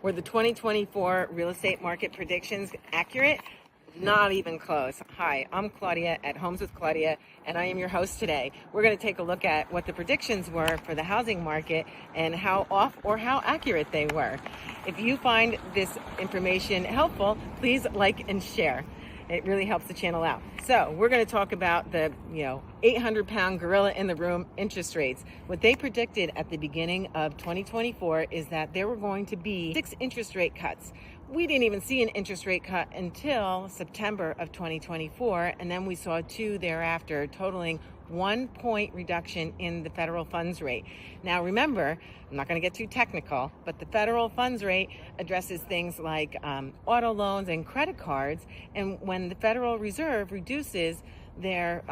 Were the 2024 real estate market predictions accurate? Not even close. Hi, I'm Claudia at Homes with Claudia, and I am your host today. We're going to take a look at what the predictions were for the housing market and how off or how accurate they were. If you find this information helpful, please like and share. It really helps the channel out. So we're going to talk about the 800-pound gorilla in the room, interest rates. What they predicted at the beginning of 2024 is that there were going to be 6 interest rate cuts. We didn't even see an interest rate cut until September of 2024, and then we saw 2 thereafter, totaling 1 point reduction in the federal funds rate. Now remember, I'm not going to get too technical, but the federal funds rate addresses things like auto loans and credit cards, and when the Federal Reserve reduces their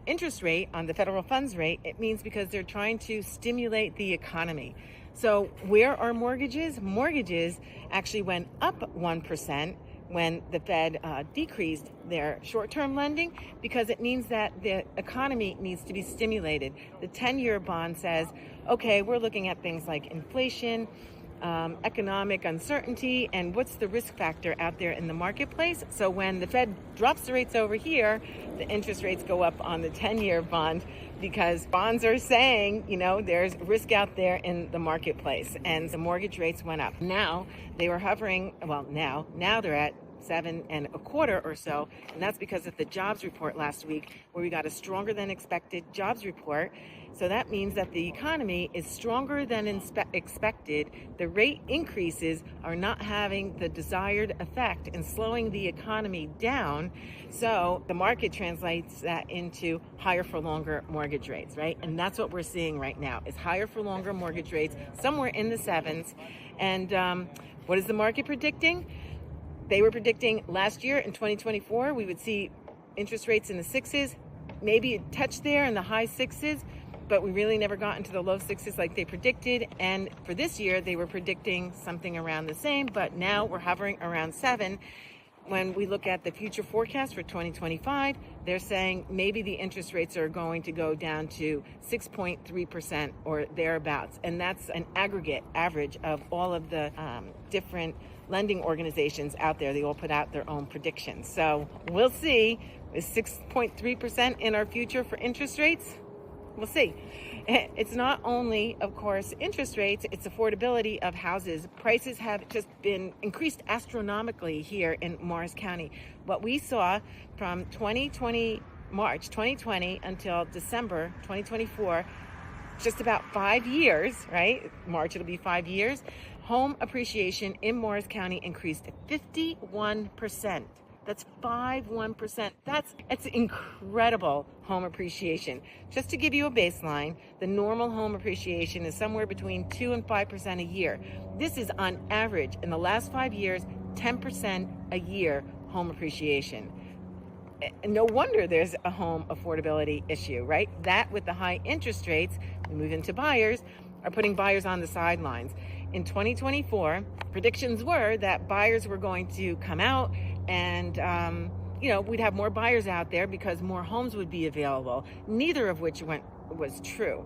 interest rate on the federal funds rate, it means because they're trying to stimulate the economy. So where are mortgages? Mortgages actually went up 1% when the Fed decreased their short-term lending, because it means that the economy needs to be stimulated. The 10-year bond says, okay, we're looking at things like inflation, economic uncertainty, and what's the risk factor out there in the marketplace. So when the Fed drops the rates over here, the interest rates go up on the 10-year bond, because bonds are saying, there's risk out there in the marketplace, and the mortgage rates went up. Now they were hovering, now they're at 7.25 or so, and that's because of the jobs report last week, where we got a stronger than expected jobs report. So that means that the economy is stronger than expected. The rate increases are not having the desired effect in slowing the economy down. So the market translates that into higher for longer mortgage rates, right? And that's what we're seeing right now, is higher for longer mortgage rates, somewhere in the 7s. And what is the market predicting? They were predicting last year in 2024, we would see interest rates in the 6s, maybe a touch there in the high 6s, but we really never got into the low 6s like they predicted. And for this year, they were predicting something around the same, but now we're hovering around 7. When we look at the future forecast for 2025, they're saying maybe the interest rates are going to go down to 6.3% or thereabouts. And that's an aggregate average of all of the different lending organizations out there. They all put out their own predictions. So we'll see. Is 6.3% in our future for interest rates? We'll see. It's not only, of course, interest rates, it's affordability of houses. Prices have just been increased astronomically here in Morris County. What we saw from March 2020 until December 2024, just about 5 years, right? March, it'll be 5 years. Home appreciation in Morris County increased 51%. That's 51%. That's incredible home appreciation. Just to give you a baseline, the normal home appreciation is somewhere between 2 and 5% a year. This is on average, in the last 5 years, 10% a year home appreciation. No wonder there's a home affordability issue, right? That, with the high interest rates, we move into buyers, are putting buyers on the sidelines. In 2024, predictions were that buyers were going to come out, and we'd have more buyers out there because more homes would be available, neither of which was true.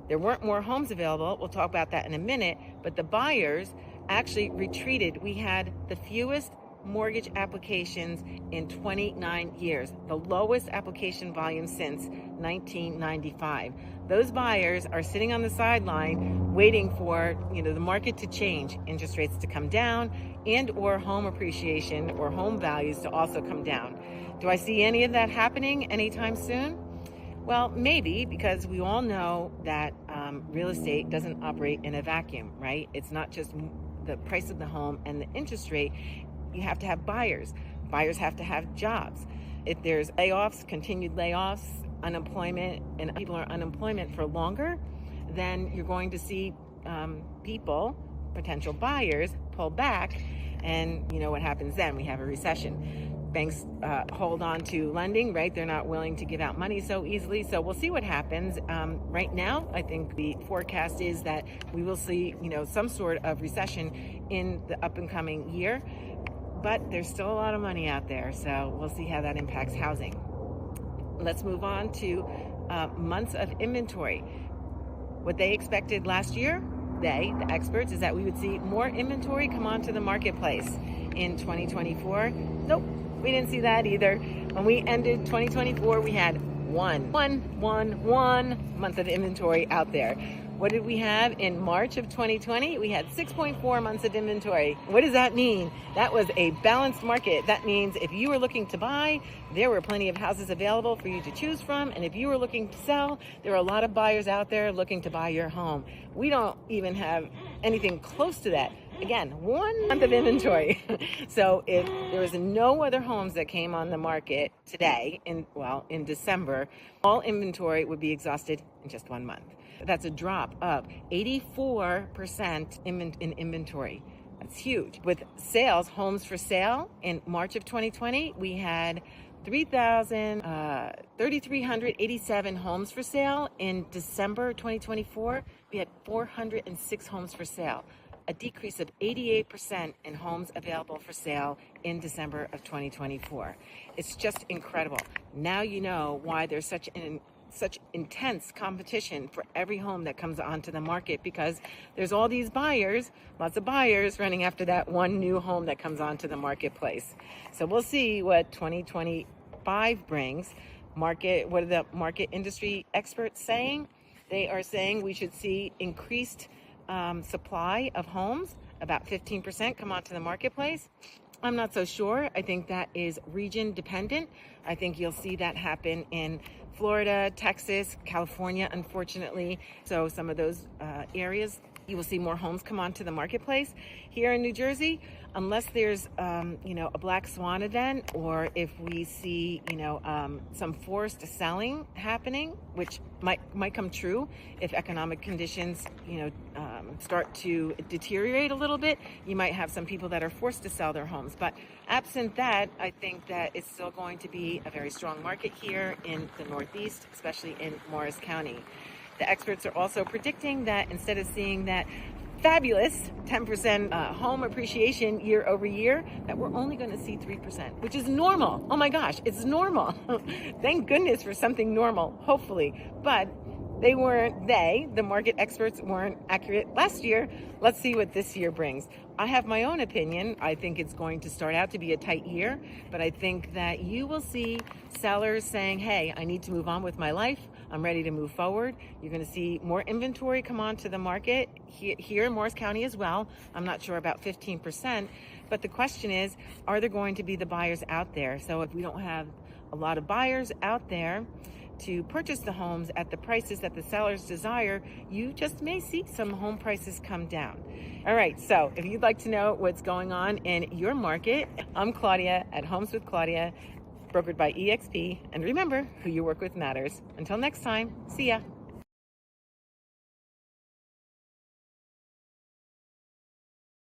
There weren't more homes available. We'll talk about that in a minute, but the buyers actually retreated. We had the fewest mortgage applications in 29 years, the lowest application volume since 1995. Those buyers are sitting on the sideline waiting for the market to change, interest rates to come down, and or home appreciation or home values to also come down. Do I see any of that happening anytime soon? Well, maybe, because we all know that real estate doesn't operate in a vacuum, right? It's not just the price of the home and the interest rate. You have to have buyers. Buyers have to have jobs. If there's layoffs, continued layoffs, unemployment, and people are unemployment for longer, then you're going to see people, potential buyers, pull back. And you know what happens then? We have a recession. Banks hold on to lending, right? They're not willing to give out money so easily. So we'll see what happens. Right now, I think the forecast is that we will see, some sort of recession in the up and coming year. But there's still a lot of money out there, so we'll see how that impacts housing. Let's move on to months of inventory. What they expected last year they, the experts, is that we would see more inventory come onto the marketplace in 2024. Nope, we didn't see that either. When we ended 2024, we had one month of inventory out there. What did we have in March of 2020? We had 6.4 months of inventory. What does that mean? That was a balanced market. That means if you were looking to buy, there were plenty of houses available for you to choose from. And if you were looking to sell, there were a lot of buyers out there looking to buy your home. We don't even have anything close to that. Again, 1 month of inventory. So if there was no other homes that came on the market today, in December, all inventory would be exhausted in just 1 month. That's a drop of 84% in inventory. That's huge. With sales, homes for sale, in March of 2020, we had 3,387 homes for sale. In December 2024, we had 406 homes for sale. A decrease of 88% in homes available for sale in December of 2024. It's just incredible. Now you know why there's such intense competition for every home that comes onto the market, because there's all these buyers, lots of buyers running after that one new home that comes onto the marketplace. So we'll see what 2025 brings. What are the market industry experts saying? They are saying we should see increased supply of homes, about 15% come onto the marketplace. I'm not so sure. I think that is region dependent. I think you'll see that happen in Florida, Texas, California, unfortunately. So some of those areas, you will see more homes come onto the marketplace. Here in New Jersey, unless there's a black swan event, or if we see some forced selling happening, which might come true if economic conditions start to deteriorate a little bit, you might have some people that are forced to sell their homes. But absent that, I think that it's still going to be a very strong market here in the Northeast, especially in Morris County. The experts are also predicting that instead of seeing that fabulous 10% home appreciation year over year, that we're only going to see 3%, which is normal. Oh my gosh, it's normal. Thank goodness for something normal, hopefully. But the market experts weren't accurate last year. Let's see what this year brings. I have my own opinion. I think it's going to start out to be a tight year, but I think that you will see sellers saying, hey, I need to move on with my life. I'm ready to move forward. You're going to see more inventory come onto the market here in Morris County as well. I'm not sure about 15%, but the question is, are there going to be the buyers out there? So if we don't have a lot of buyers out there to purchase the homes at the prices that the sellers desire, you just may see some home prices come down. All right, so if you'd like to know what's going on in your market, I'm Claudia at Homes with Claudia, brokered by EXP. And remember, who you work with matters. Until next time, see ya.